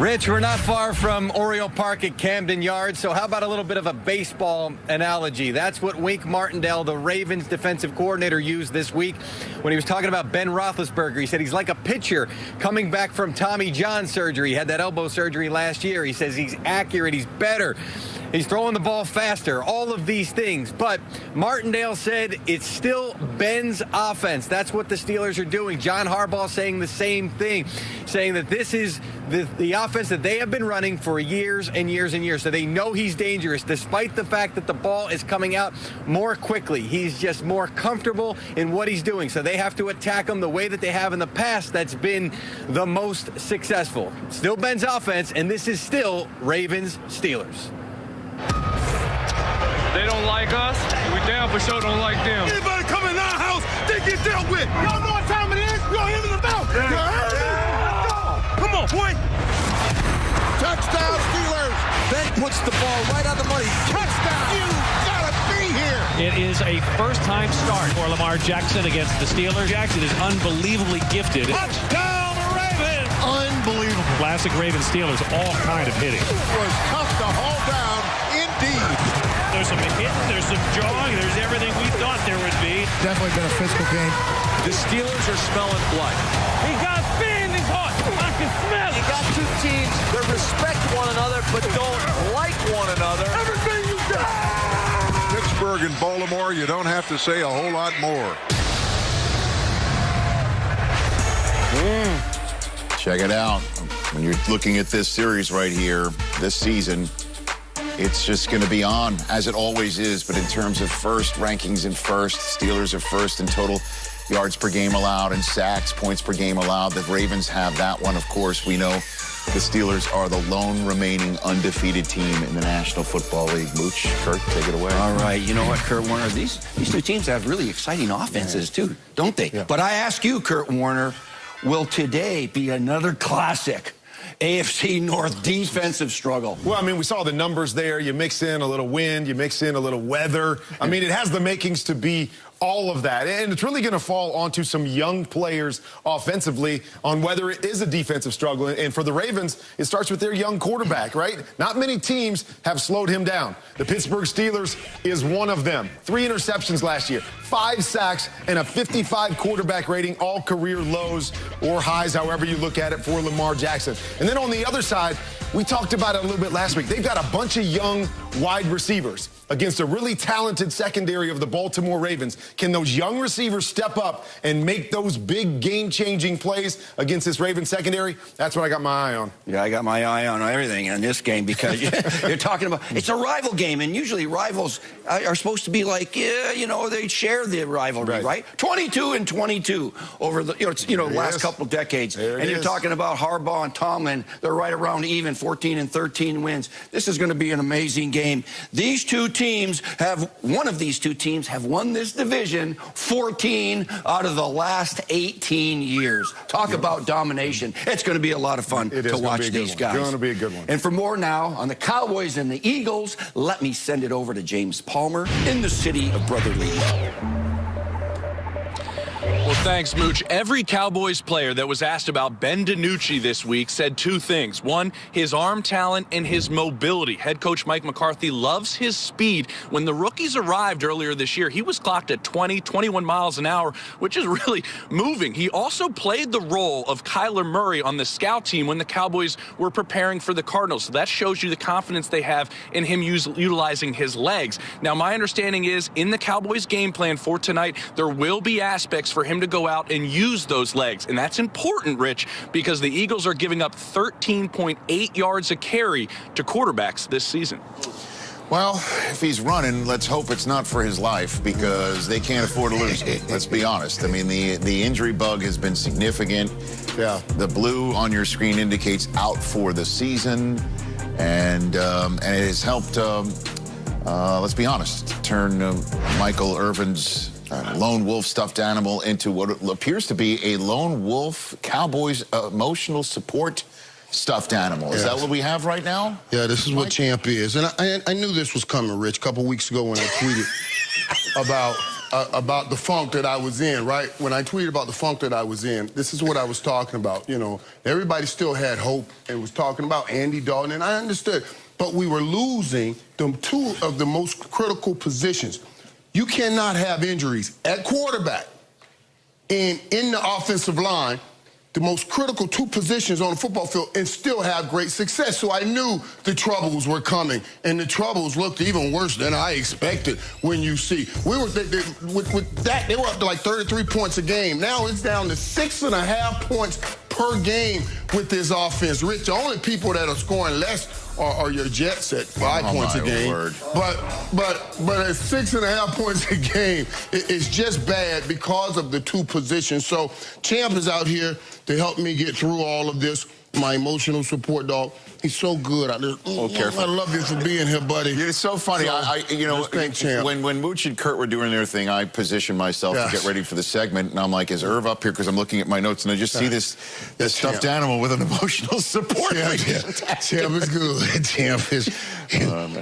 Rich, we're not far from Oriole Park at Camden Yards, so how about a little bit of a baseball analogy? That's what Wink Martindale, the Ravens defensive coordinator, used this week when he was talking about Ben Roethlisberger. He said he's like a pitcher coming back from Tommy John surgery. He had that elbow surgery last year. He says he's accurate, he's better. He's throwing the ball faster, all of these things. But Martindale said it's still Ben's offense. That's what the Steelers are doing. John Harbaugh saying the same thing, saying that this is the offense that they have been running for years and years and years. So they know he's dangerous, despite the fact that the ball is coming out more quickly. He's just more comfortable in what he's doing. So they have to attack him the way that they have in the past. That's been the most successful. Still Ben's offense, and this is still Ravens-Steelers. They don't like us, we damn for sure don't like them. Anybody come in our house, they get dealt with. Y'all know what time it is? Y'all hit in the mouth. Yeah. You heard me? Let's go. Come on, boy. Touchdown, Steelers. Ben puts the ball right on the money. Touchdown. You gotta be here. It is a first-time start for Lamar Jackson against the Steelers. Jackson is unbelievably gifted. Touchdown, Ravens. Unbelievable. Classic Ravens Steelers, all kind of hitting. It was tough to hold down, indeed. There's some hitting, there's some jawing, there's everything we thought there would be. Definitely been a physical game. The Steelers are smelling blood. He got spin in his heart. I can smell it. You got two teams that respect one another but don't like one another. Everything you got. Pittsburgh and Baltimore, you don't have to say a whole lot more. Check it out. When you're looking at this series right here, this season, it's just going to be on, as it always is. But in terms of first rankings and first, Steelers are first in total yards per game allowed and sacks, points per game allowed. The Ravens have that one, of course. We know the Steelers are the lone remaining undefeated team in the National Football League. Mooch, Kurt, take it away. All right, you know what, Kurt Warner? These two teams have really exciting offenses, too, don't they? Yeah. But I ask you, Kurt Warner, will today be another classic AFC North defensive struggle? Well, I mean, we saw the numbers there. You mix in a little wind, you mix in a little weather. I mean, it has the makings to be all of that. And it's really going to fall onto some young players offensively on whether it is a defensive struggle. And for the Ravens, it starts with their young quarterback, right? Not many teams have slowed him down. The Pittsburgh Steelers is one of them. 3 interceptions last year, 5 sacks, and a 55 quarterback rating, all career lows or highs, however you look at it, for Lamar Jackson. And then on the other side, we talked about it a little bit last week. They've got a bunch of young wide receivers against a really talented secondary of the Baltimore Ravens. Can those young receivers step up and make those big game-changing plays against this Ravens secondary? That's what I got my eye on. Yeah, I got my eye on everything in this game because you're talking about, it's a rival game, and usually rivals are supposed to be like, yeah, you know, they share the rivalry, right? 22-22 over the last couple of decades. And you're talking about Harbaugh and Tomlin. They're right around even, 14-13 wins. This is going to be an amazing game. One of these two teams have won this division 14 out of the last 18 years. Talk about domination. It's going to be a lot of fun to watch these guys. It's going to be a good one. And for more now on the Cowboys and the Eagles, let me send it over to James Palmer in the city of brotherly love. Well, thanks, Mooch. Every Cowboys player that was asked about Ben DiNucci this week said two things. One, his arm talent and his mobility. Head coach Mike McCarthy loves his speed. When the rookies arrived earlier this year, he was clocked at 21 miles an hour, which is really moving. He also played the role of Kyler Murray on the scout team when the Cowboys were preparing for the Cardinals. So that shows you the confidence they have in him utilizing his legs. Now, my understanding is in the Cowboys game plan for tonight, there will be aspects for him to go out and use those legs. And that's important, Rich, because the Eagles are giving up 13.8 yards a carry to quarterbacks this season. Well, if he's running, let's hope it's not for his life because they can't afford to lose him. Let's be honest. I mean, the injury bug has been significant. Yeah. The blue on your screen indicates out for the season, and it has helped, let's be honest, turn Michael Irvin's lone wolf stuffed animal into what appears to be a lone wolf Cowboys emotional support stuffed animal. Is that what we have right now? Yeah, this is what Champ is. And I knew this was coming, Rich, a couple weeks ago when I tweeted about about the funk that I was in, right? When I tweeted about the funk that I was in, this is what I was talking about. You know, everybody still had hope and was talking about Andy Dalton, and I understood. But we were losing two of the most critical positions. You cannot have injuries at quarterback and in the offensive line, the most critical two positions on the football field, and still have great success. So I knew the troubles were coming, and the troubles looked even worse than I expected. When you see, with that, they were up to like 33 points a game. Now it's down to 6.5 points per game with this offense. Rich, the only people that are scoring less are your Jets at 5 points a game. Word. But at 6.5 points a game, it's just bad because of the two positions. So Champ is out here to help me get through all of this. My emotional support dog. He's so good. I love you for being here, buddy. It's so funny. When Mooch and Kurt were doing their thing, I positioned myself to get ready for the segment, and I'm like, is Irv up here? Because I'm looking at my notes, and I just see this stuffed animal with an emotional support. Champ is good. Champ is.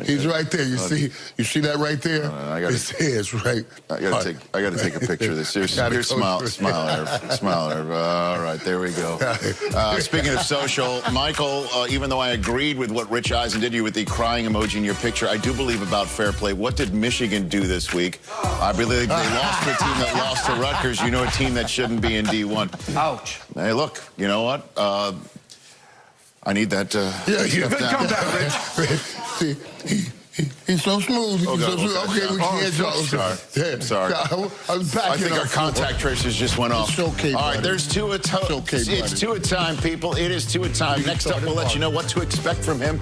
He's right there. You see that right there? His head's right. I gotta take a picture of this. Here's smile, Irv. All right, there we go. Speaking of social, Michael, even though I agreed with what Rich Eisen did to you with the crying emoji in your picture, I do believe about fair play. What did Michigan do this week? I believe they lost to a team that lost to Rutgers. You know, a team that shouldn't be in D1. Ouch. Hey, look, you know what? I need that. Come back, Rich. He's so smooth. Okay, we can't talk. Sorry. I think our contact tracers just went off. It's okay, all right, there's two at time. It's two at time, people. It is two at time. Next up, we'll let you know what to expect from him